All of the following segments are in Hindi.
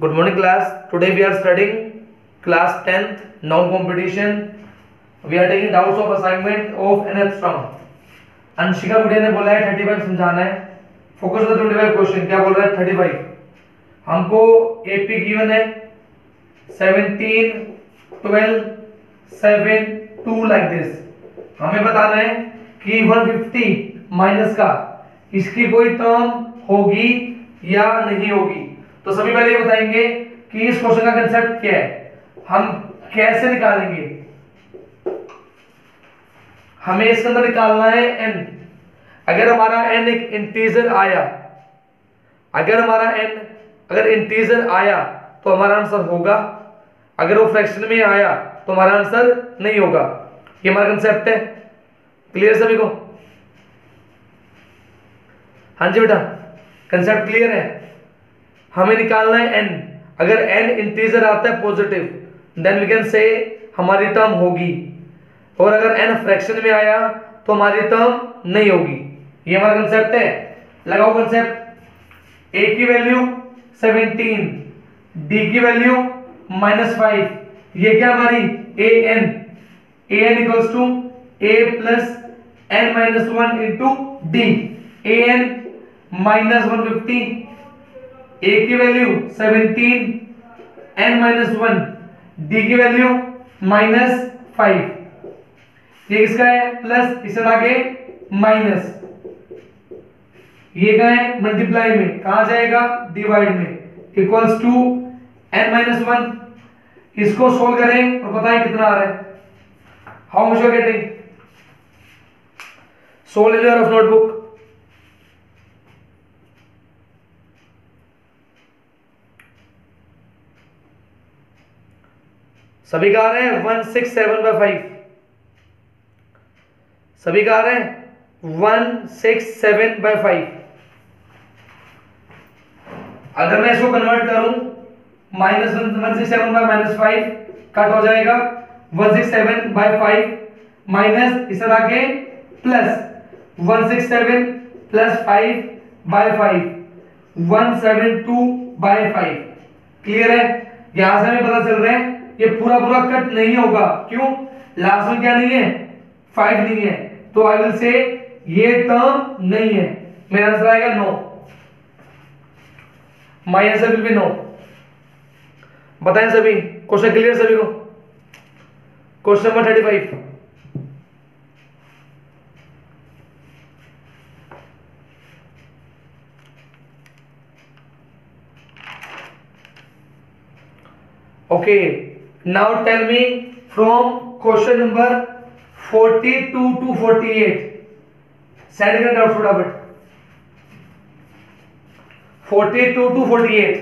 Good morning class. Today we are studying class 10th noun competition. We are taking doubts of assignment of nth term. Anshika गुड़िया ने बोला है 35 समझाना है. Focus on 25 question. क्या बोल रहा है 35. हमको एपी गिवन है 17 12 7 2 लाइक दिस. हमें बताना है कि 150 माइनस का इसकी कोई टर्म होगी या नहीं होगी. तो सभी पहले ये बताएंगे कि इस क्वेश्चन का कंसेप्ट क्या है, हम कैसे निकालेंगे. हमें इसके अंदर निकालना है n. अगर हमारा n एक इंटीजर आया, अगर इंटीजर आया तो हमारा आंसर होगा. अगर वो फ्रैक्शन में आया तो हमारा आंसर नहीं होगा. ये हमारा कंसेप्ट है. क्लियर सभी को? हाँ जी बेटा, कंसेप्ट क्लियर है. हमें निकालना है n. अगर n इंटीजर आता है positive then we can say हमारी टर्म होगी, और अगर n फ्रैक्शन में आया तो हमारी टर्म नहीं होगी. ये हमारा कंसेप्ट है. लगाओ कंसेप्ट. a की वैल्यू 17, d की वैल्यू -5. ये क्या हमारी an equals to a plus n minus 1 into d. an -150, a की वैल्यू 17, n माइनस 1, d की वैल्यू -5. ये किसका है प्लस, इसे आगे माइनस. ये क्या है मल्टीप्लाई में, कहां जाएगा डिवाइड में. Equals to n minus 1. इसको सोल्व करें और बताएं कितना आ रहा है. How much you are getting. Solve in your notebook. सभी का आ रहे हैं 167/5. सभी का आ रहे हैं 167/5. अगर मैं इसको कन्वर्ट करूं -167/-5 कट हो जाएगा. 167/5 माइनस इस तरह के प्लस 167 प्लस 5/5 172/5. क्लियर है? यहां से हमें पता चल रहा है ये पूरा कट नहीं होगा. क्यों? लास्ट में क्या नहीं है, 5 नहीं है. तो आई विल से ये टर्म नहीं है. मेरा आंसर आएगा no. My answer will be no. बताएं सभी. क्वेश्चन क्लियर सभी को? Question number 35. Okay, now tell me from question number 42 to 48. Send it out फटाफट. 42 to 48.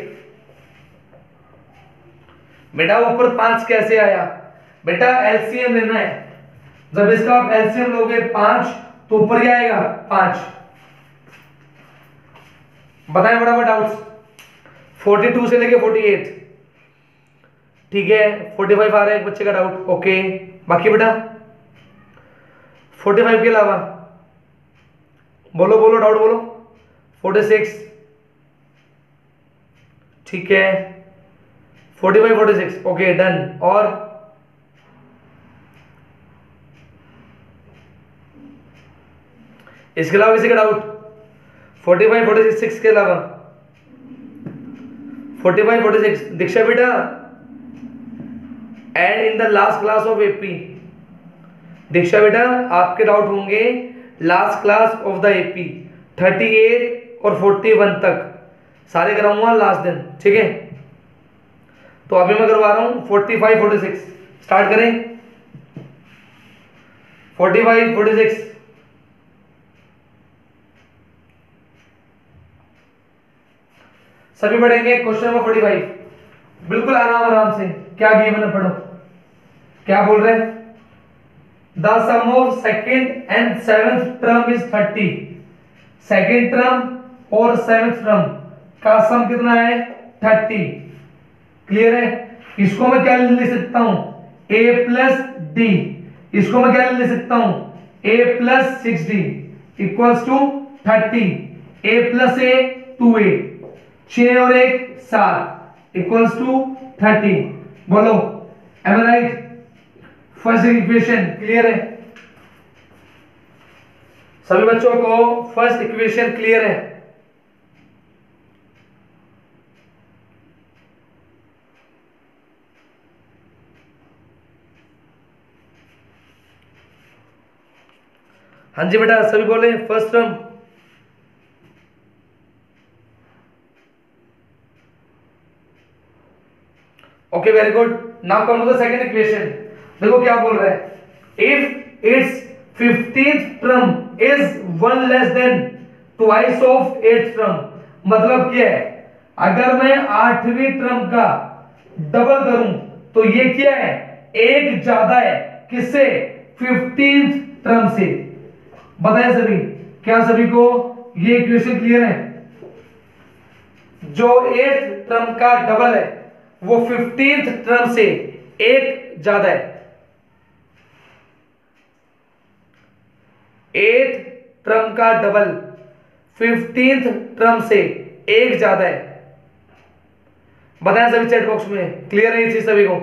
बेटा ऊपर 5 कैसे आया? बेटा एलसीएम लेना है. जब इसका आप एलसीएम लोगे 5 तो ऊपर क्या आएगा 5. बताएं फटाफट डाउट्स. 42 से लेके 48. ठीक है. 45 आ रहा है एक बच्चे का डाउट. ओके, बाकी बेटा 45 के अलावा बोलो डाउट बोलो. 46. ठीक है. 45 46. Okay done. और इसके अलावा किसी का डाउट? 45 46 के अलावा 45 46. दीक्षा बेटा and in the last class of AP. Diksha बेटा आपके डाउट होंगे last class of the AP 38 और 41 तक सारे कराऊंगा लास्ट दिन. ठीक है. तो अभी मैं करवा रहा हूं 45 46. स्टार्ट करें. 45 46. सभी पढ़ेंगे क्वेश्चन नंबर 45. बिल्कुल आराम से. क्या गिवन है पढ़ो. क्या बोल रहे हैं? The sum of second and seventh term is 30. Second term और सेवेंथ टर्म का सम कितना है 30. क्लियर है? इसको मैं क्या लिख सकता हूं a प्लस डी. इसको मैं क्या लिख सकता हूं a plus 6d equals to 30. a plus a 2a. 6 और 1 7. Equals to 30। बोलो am I right? First equation clear है सभी बच्चों को? फर्स्ट इक्वेशन क्लियर है? हाँ जी बेटा सभी बोले first term. Okay very good. Now come to the second equation. देखो क्या बोल रहा है, if its 15th term is 1 less than twice of 8th term. मतलब क्या है, अगर मैं 8वीं टर्म का डबल करूं तो ये क्या है, एक ज्यादा है किससे, 15th टर्म से। बताएं सभी, क्या सभी को ये इक्वेशन क्लियर है? जो 8th टर्म का डबल है वो 15th टर्म से एक ज्यादा है। 8th टर्म का डबल 15th टर्म से एक ज्यादा है। बताएं सभी चैट बॉक्स में, क्लियर है ये चीज सभी को?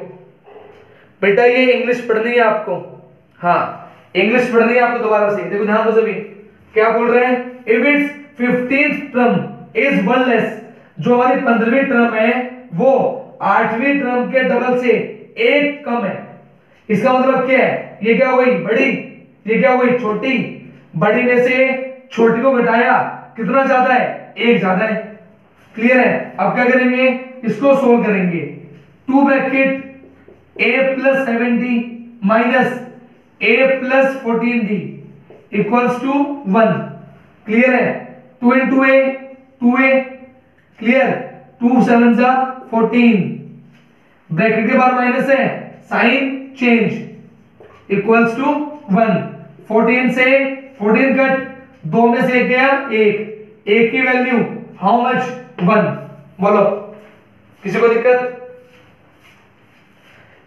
बेटा ये इंग्लिश पढ़नी है आपको, हाँ इंग्लिश पढ़नी है आपको दोबारा से। देखो ध्यान दो सभी, क्या बोल रहे हैं, if its 15th term is 1 less, जो हमारी 15वीं टर्म है वो 8वीं टर्म के डबल से एक कम है। इसका मतलब क्या है, ये क्या हो गई बड़ी, ये क्या हो गई छोटी। बड़ी में से छोटी को घटाया, कितना ज्यादा है, एक ज्यादा है। क्लियर है? अब क्या करेंगे, इसको सोल्व करेंगे। 2 bracket a plus 7d minus a plus 14d equals to 1। Clear है? 2 इंटू a 2a, क्लियर, 2 7 जा 14, ब्रैकेट के बाद माइनस है, साइन चेंज इक्वल्स टू 1। 14 से 14 कट, 2 में से एक गया एक की वैल्यू हाउ मच, 1। बोलो किसी को दिक्कत,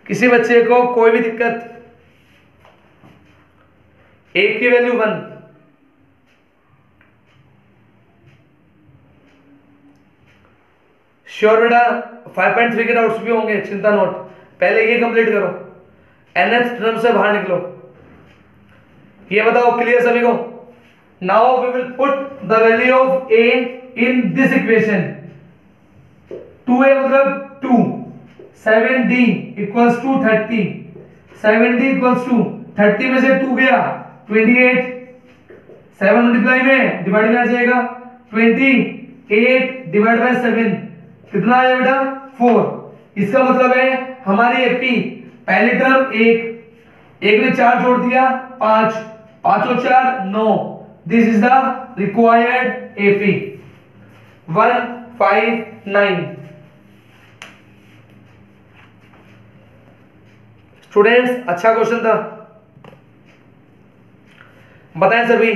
किसी बच्चे को कोई भी दिक्कत? एक की वैल्यू 1। श्योर बेटा? 5.3 के डाउट्स भी होंगे, चिंता नोट। पहले ये कंप्लीट करो, nth टर्म से बाहर निकलो। ये बताओ क्लियर सभी को? Now we will put the value of a in this equation. 2a मतलब 2, 7d equals to 30, 7d equals to 30 में से 2 गया 28, 7 मल्टीप्लाई में डिवाइड में आ जाएगा 28 डिवाइड बाय 7 कितना आया बेटा, 4। इसका मतलब है हमारी एपी पहली टर्म एक में 4 जोड़ दिया 5, 5 और 4 9। This is the required AP 159। Students अच्छा क्वेश्चन था, बताएं सभी।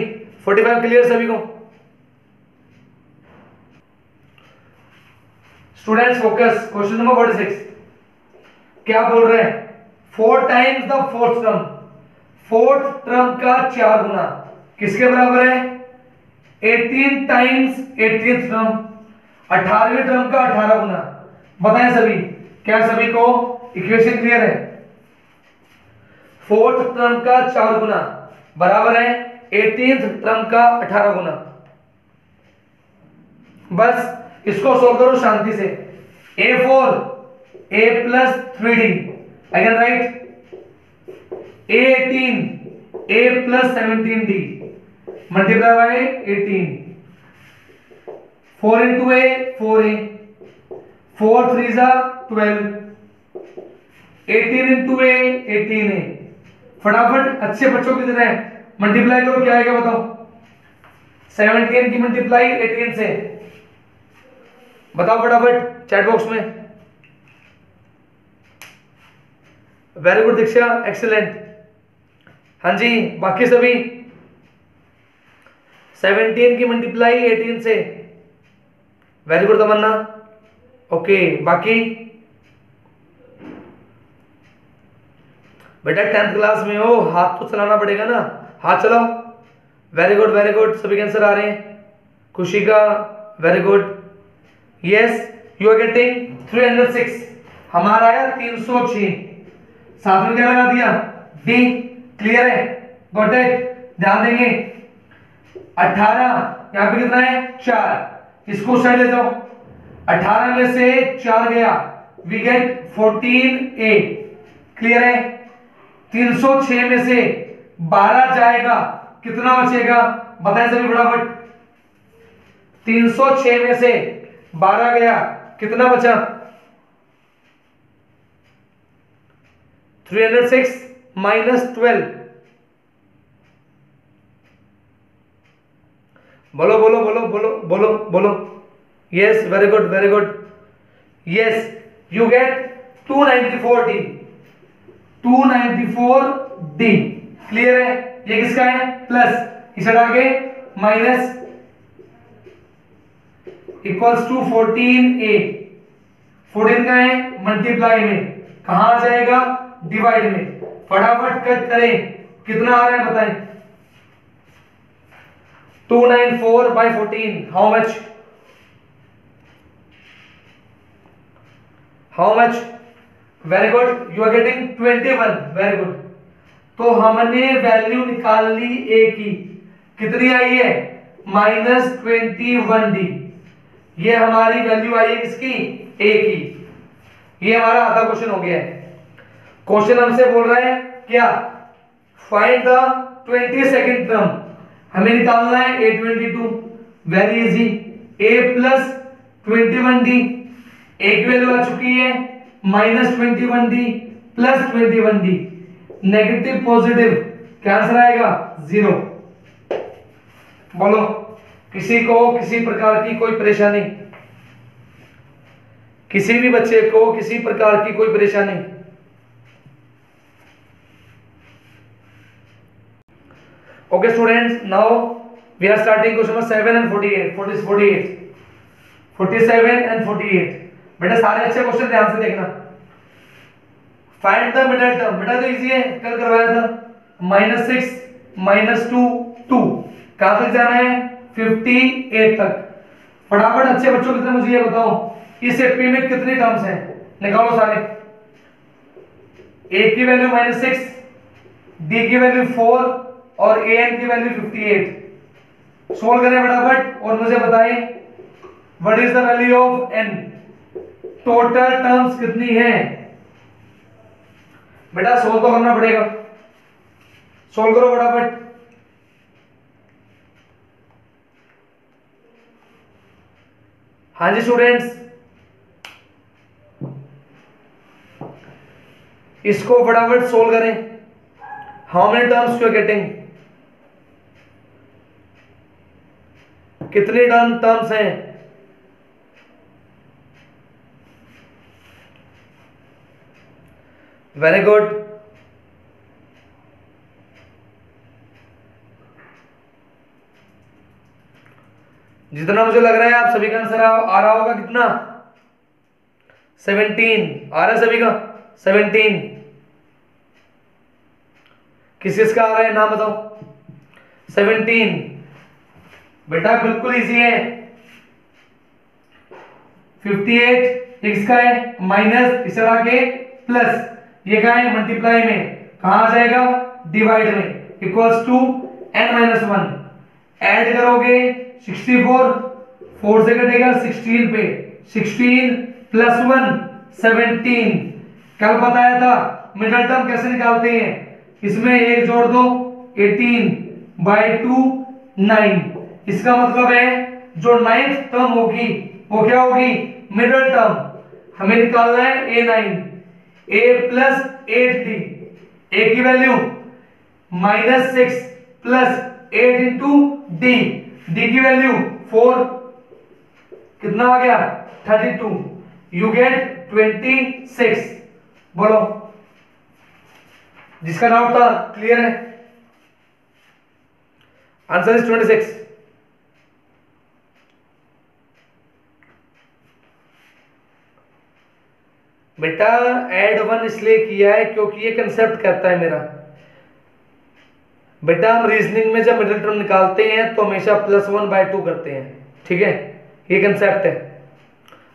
45 क्लियर सभी को? स्टूडेंट्स फोकस, क्वेश्चन नंबर 46 क्या बोल रहे हैं, 4 times the fourth term, fourth term का 4 गुना किसके बराबर है, 18 टाइम्स 18th टर्म, 18वीं टर्म का 18 गुना। बताएं सभी, क्या सभी को इक्वेशन क्लियर है? फोर्थ टर्म का 4 गुना बराबर है 18th टर्म का 18 गुना। बस इसको सोल्व करो शांति से। a4 a plus 3d, again right, a18 a plus 17d multiply by 18, 4 into a 4a, 4 3 जा 12, 18 इंटू a 18a। फटाफट अच्छे बच्चों की तरह मल्टीप्लाई करो, क्या आएगा बताओ, 17 की मल्टीप्लाई 18 से, बताओ फटाफट चैट बॉक्स में। वेरी गुड दीक्षा, एक्सीलेंट। हाँ जी बाकी सभी 17 की मल्टीप्लाई 18 से, वेरी गुड तमन्ना। ओके बाकी बेटा 10th क्लास में हो, हाथ तो चलाना पड़ेगा ना, हाथ चलाओ। वेरी गुड वेरी गुड, सभी के आंसर आ रहे हैं। खुशी का very good, yes you are getting 306, हमारा आया 306, साथ में क्या लगा दिया डी, क्लियर है, गॉट इट। ध्यान देंगे 18 यहां पे कितना है 4, इसको साइड ले जाओ, 18 में से 4 गया, वी गेट 14a, क्लियर है। 306 में से 12 जाएगा, कितना बचेगा बताएं सभी फटाफट। 306 में से 12 गया, कितना बचा 306 माइनस 12, बोलो बोलो बोलो बोलो बोलो बोलो, yes very good very good, yes you get 294d, 294d, clear है। ये किसका है प्लस, इसे हटा के माइनस, इक्वल्स टू 14a, 14 का है मल्टीप्लाई में, कहां आ जाएगा डिवाइड में, फटाफट कट करें, कितना आ रहा है बताएं। 294 by 14 how much, how much, very good, you are getting 21, very good। तो हमने वैल्यू निकाल ली a की, कितनी आई है -21d, ये हमारी वैल्यू आई है किसकी a की। ये हमारा आधा क्वेश्चन हो गया है। क्वेश्चन हमसे बोल रहा है क्या, फाइंड द 22nd टर्म, हमें निकालना है a22, very easy, a plus 21d, a की वैल्यू आ चुकी है -21d plus 21d, negative positive, क्या आंसर आएगा 0। बोलो किसी को किसी प्रकार की कोई परेशानी, किसी भी बच्चे को किसी प्रकार की कोई परेशानी। Okay students, now we are starting question number 7 and 48, 47 and 48। बेटा सारे अच्छे क्वेश्चन ध्यान से देखना। फाइंड द मिडल टर्म, बेटा तो इजी है, कल करवाया था, -6 -2 2, कहां तक जाना है 58 तक। फटाफट अच्छे बच्चों कितने मुझे ये बताओ, इस एपी में कितनी टर्म्स हैं, निकालो सारे। a की वैल्यू -6, d की वैल्यू 4 और an की वैल्यू 58। सोल्व करें फटाफट और मुझे बताएं what is the value of n, total terms कितनी है। बेटा सोल्व तो करना पड़ेगा, सोल्व करो फटाफट। हाँ जी स्टूडेंट्स, इसको फटाफट सोल्व करें। How many terms you are getting, कितने टर्म्स हैं। वेरी गुड, जितना मुझे लग रहा है आप सभी का आंसर आ रहा होगा, कितना 17 आ रहा है सभी का 17। किस किस का आ रहा है नाम बताओ 17। बेटा बिल्कुल इजी है, 58 x का है माइनस, इसे हटा के प्लस, ये क्या है मल्टीप्लाई में, कहां आ जाएगा डिवाइड में, इक्वल्स टू n-1, ऐड करोगे 64, 4 से कटेगा 16 पे, 16 प्लस 1 17। कल बताया था मिडल टर्म कैसे निकालते हैं, इसमें एक जोड़ दो 18/2 9। इसका मतलब है जो 9th टर्म होगी वो क्या होगी मिडल टर्म। हमें निकालना है a9, a plus 8d, a की value -6 plus 8 into d, d की वैल्यू 4, कितना आ गया 32, यू गेट 26। बोलो जिसका डाउट था क्लियर है, आंसर इज 26। बेटा ऐड 1 इसलिए किया है क्योंकि ये कंसेप्ट कहता है मेरा। बेटा हम रीजनिंग में जब मिडिल टर्म निकालते हैं तो हमेशा +1/2 करते हैं, ठीक है, ये कंसेप्ट है।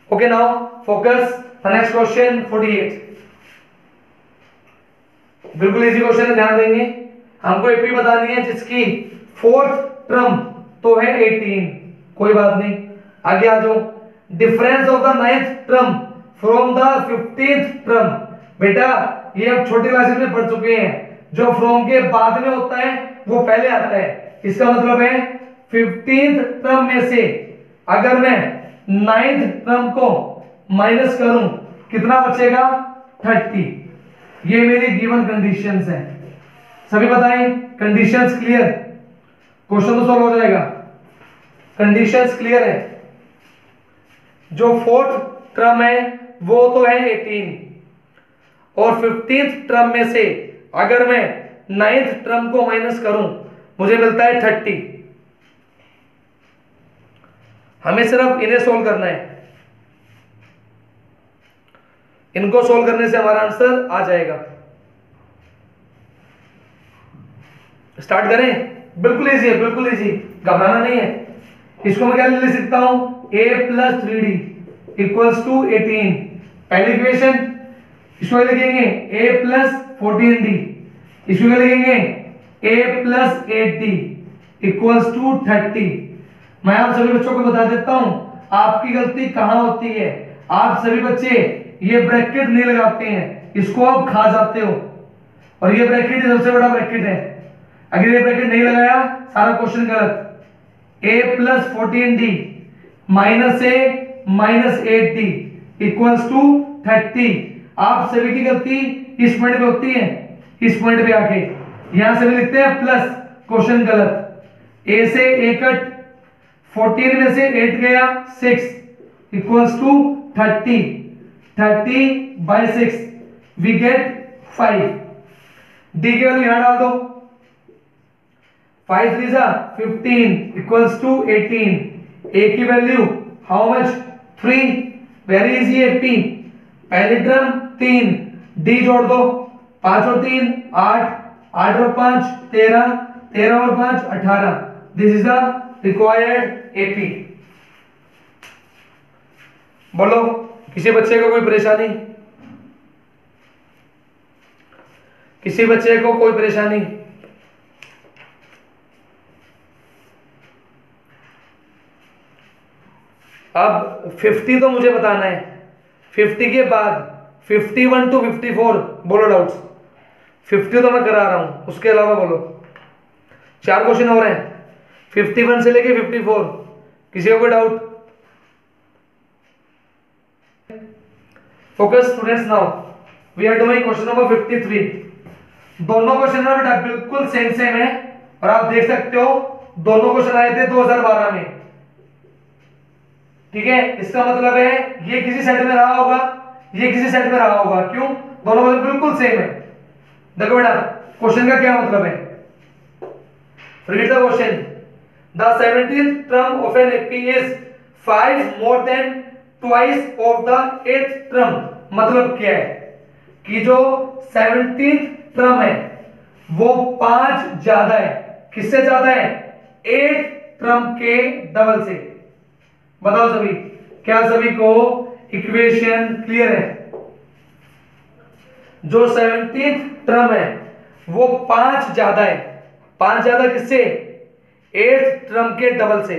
Okay, now focus the next question 48। बिल्कुल इजी क्वेश्चन है, ध्यान देंगे। हमको एपी बतानी है जिसकी फोर्थ टर्म तो है 18, कोई बात नहीं, आगे आ जाओ। Difference of the ninth term from the 15th term. बेटा ये हम छोटी क्लासेस में पढ़ चुके हैं, जो फ्रॉम के बाद में होता है वो पहले आता है। इसका मतलब है 15th टर्म में से अगर मैं 9th टर्म को माइनस करूं कितना बचेगा? 30। ये मेरी गिवन कंडीशंस हैं, सभी बताएं। Conditions clear? क्वेश्चन तो सॉल्व हो जाएगा। कंडीशंस क्लियर है? जो फोर्थ टर्म है वो तो है 18, और 15th टर्म में से अगर मैं 9th टर्म को माइनस करूं मुझे मिलता है 30। हमें सिर्फ इन्हें सोल्व करना है, इनको सोल्व करने से हमारा आंसर आ जाएगा। स्टार्ट करें? बिल्कुल इजी है, बिल्कुल इजी, घबराना नहीं है। इसको मैं क्या लिख सकता हूं? a + 3d इक्वल्स टू 18, पहली इक्वेशन। इसको लिखेंगे a + 14d, इसको क्या लिखेंगे? a + 8d equals to 30। मैं आप सभी बच्चों को बता देता हूं आपकी गलती कहां होती है। आप सभी बच्चे ये ब्रैकेट नहीं लगाते हैं, इसको आप खा जाते हो, और ये ब्रैकेट सबसे बड़ा ब्रैकेट है। अगर ये ब्रैकेट नहीं लगाया सारा क्वेश्चन गलत। a + 14d minus a minus 8d equals to 30। आप सभी की गलती इस पॉइंट पे होती है, इस पॉइंट पे आके यहां से भी लिखते हैं प्लस, क्वेश्चन गलत। a से a कट, 14 में से 8 गया 6 equals to 30। 30/6 we get 5। d की वैल्यू यहां डाल दो, 5 3 जा 15 इक्वल्स टू 18। a की value how much? 3। Very easy है p। पहली टर्म 3, d जोड़ दो, 5 और 3 8, 8 और 5 13, 13 और 5 18। This is the required AP. बोलो किसी बच्चे को कोई परेशानी? किसी बच्चे को कोई परेशानी? अब 50 तो मुझे बताना है, 50 के बाद 51 to 54 बोलो डाउट्स। 50 तो मैं करा रहा हूं, उसके अलावा बोलो। 4 क्वेश्चन हो रहे हैं 51 से लेके 54। किसी को कोई doubt? Focus students, now we are doing question number 53। दोनों क्वेश्चन ना बेटा बिल्कुल सेम सेम है, और आप देख सकते हो दोनों क्वेश्चन आए थे 2012 में। ठीक है, इसका मतलब है ये किसी सेट में रहा होगा, ये किसी सेट में रहा होगा। क्यों? दोनों क्वेश्चन बिल्कुल सेम है। देखो बेटा क्वेश्चन का क्या मतलब है, read the question. The 17th term of an AP is 5 more than twice of the 8th term. मतलब क्या है कि जो 17th टर्म है वो 5 ज्यादा है, किससे ज्यादा है? 8th टर्म के डबल से। बताओ सभी, क्या सभी को इक्वेशन क्लियर है? जो 17th टर्म है वो 5 ज्यादा है, 5 ज्यादा किससे? 8th टर्म के डबल से।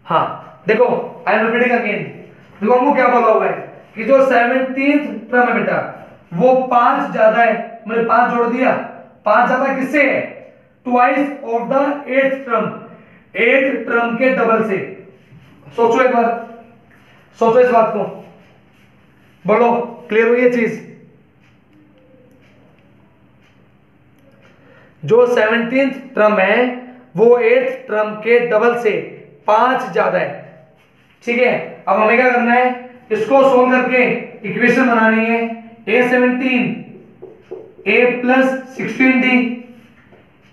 हाँ देखो, आई एम रिपीटिंग अगेन। देखो हमको क्या बोला हुआ है कि जो 17th टर्म है बेटा वो 5 ज्यादा है, मैंने 5 जोड़ दिया, 5 ज्यादा किससे है? Twice of the 8th term, 8th term के डबल से। सोचो एक बार, सोचो इस बात को, बोलो क्लियर हुई ये चीज? जो 17th टर्म है वो 8th टर्म के डबल से 5 ज्यादा है। ठीक है, अब हमें क्या करना है? इसको सोल्व करके इक्वेशन बनानी है। a17 a + 16d,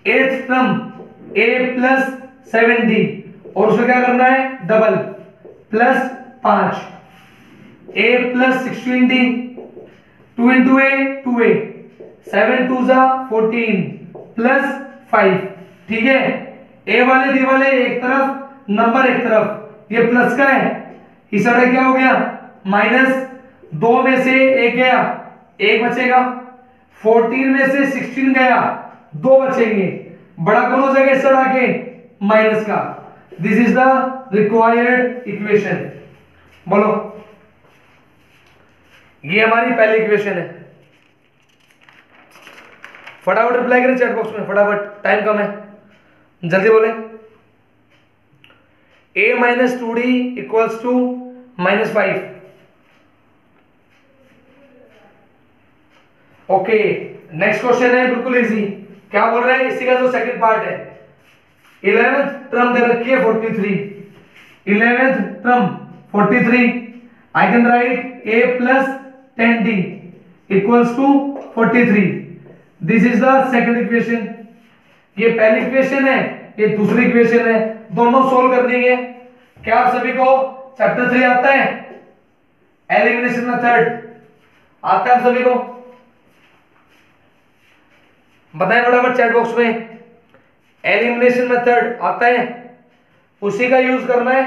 8th term a + 7d, और उसको क्या करना है? Double +5 a + 16d 2 into A 2a, 7 2 जा 14 प्लस 5, ठीक है। ए वाले डी वाले एक तरफ, नंबर एक तरफ, ये प्लस का है, इस साइड क्या हो गया माइनस, 2 में से 1 गया, 1 बचेगा, 14 में से 16 गया, 2 बचेंगे, बड़ा कौन हो जाएगा इस साइड आके माइनस का। This is the required equation. बोलो, ये हमारी पहली इक्वेशन है। फटाफट रिप्लाई करें चैट बॉक्स में, फटाफट, टाइम कम है, जल्दी बोले। a minus 2d equals to minus 5। Okay, next question है बिल्कुल इजी। क्या बोल रहे हैं, इसी का जो सेकंड पार्ट है, 11th टर्म दे रखी है 43, 11th term 43, I can write a plus 10d equals to 43। This is the second equation. ये पहली इक्वेशन है, ये दूसरी इक्वेशन है, दोनों सोल्व करनी है। क्या आप सभी को चैप्टर 3 आता है, एलिमिनेशन मेथड आता है आप सभी को? बताएं फटाफट चैट बॉक्स में, एलिमिनेशन मेथड आता है, उसी का यूज करना है,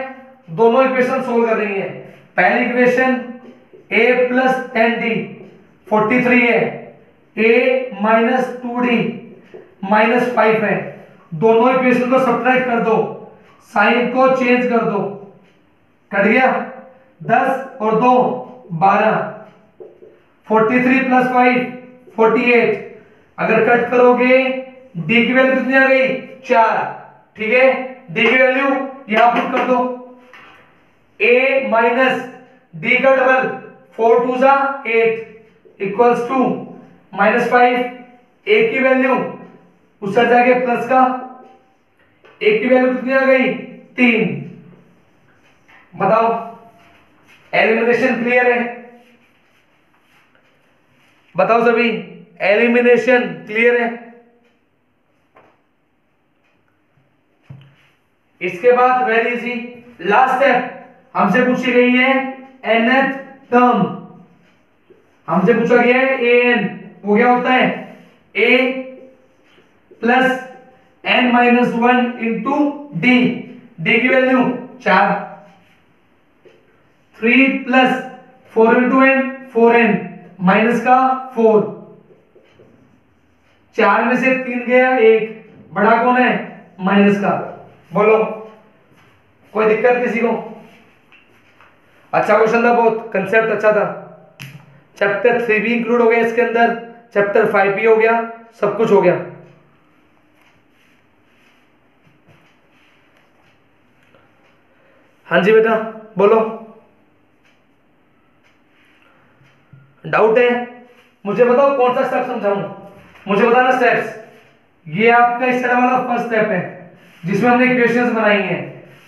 दोनों इक्वेशन सोल्व करनी है। पहली इक्वेशन a प्लस 10d 43 है, a माइनस 2d माइनस 5 है, दोनों इक्वेशन को सब्ट्रैक्ट कर दो, साइन को चेंज कर दो, कट गया 10 और 2 12, 43 प्लस 5 48, अगर कट करोगे d की वैल्यू कितनी आ गई 4, ठीक है, d की वैल्यू यहां पुट कर दो, a माइनस d का डबल 4 2 जा 8 इक्वल्स टू माइनस 5, a की वैल्यू उस साइड जाके प्लस का, a की वैल्यू कितनी आ गई 3। बताओ, एलिमिनेशन क्लियर है? बताओ सभी, एलिमिनेशन क्लियर है? इसके बाद वेरी इजी, लास्ट स्टेप हमसे पूछी गई है nth टर्म, हमसे पूछा गया है an, वो क्या होता है a plus n minus 1 into d, d की value 4, 3 plus 4 into n 4n minus का 4, 4 में से 3 गया 1, बड़ा कौन है माइनस का। बोलो, कोई दिक्कत किसी को? अच्छा क्वेश्चन था, बहुत कंसेप्ट अच्छा था। चैप्टर 3 भी इंक्लूड हो गया इसके अंदर, चैप्टर 5 भी हो गया, सब कुछ हो गया। हाँ जी बेटा बोलो, डाउट है? मुझे बताओ कौन सा स्टेप समझाऊं, मुझे बताना स्टेप्स। ये आपका इस तरह वाला फर्स्ट स्टेप है जिसमें हमने इक्वेशंस बनाई हैं,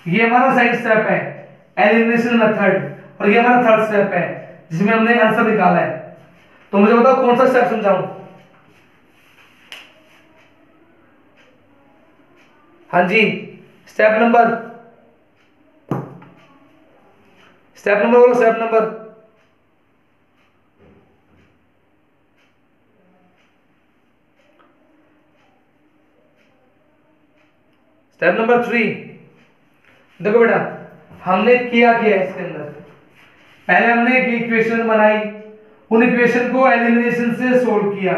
ये हमारा सेकंड स्टेप है एलिमिनेशन मेथड, और ये हमारा थर्ड स्टेप है जिसमें हमने आंसर निकाला है। तो मुझे बताओ कौन सा स्टेप समझाऊं? हाँ जी, स्टेप नंबर बोलो, स्टेप नंबर। स्टेप नंबर 3, देखो बेटा हमने किया इसके अंदर, पहले हमने एक इक्वेशन बनाई, उन इक्वेशन को एलिमिनेशन से सोल्व किया,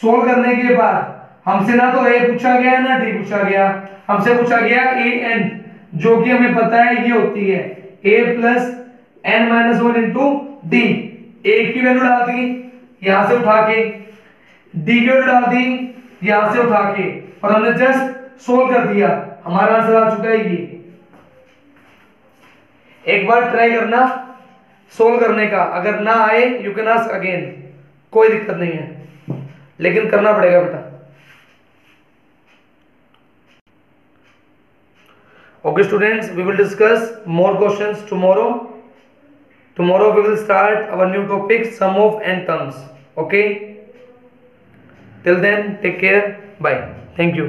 सोल्व करने के बाद हमसे ना तो a पूछा गया ना d पूछा गया, हमसे पूछा गया an, जो कि हमें पता है ये होती है a plus n minus 1 into d। a की वैल्यू डाल दी यहां से उठा के, d की वैल्यू डाल दी यहां से उठा के, और हमने जस्ट सोल्व कर दिया, हमारा आंसर आ चुका है ये। एक बार ट्राई करना सोल्व करने का, अगर ना आए यू कैन आस्क अगेन, कोई दिक्कत नहीं है, लेकिन करना पड़ेगा बेटा। Okay students, we will discuss more questions tomorrow. Tomorrow we will start our new topic, sum of n terms. Okay, till then take care, bye, thank you.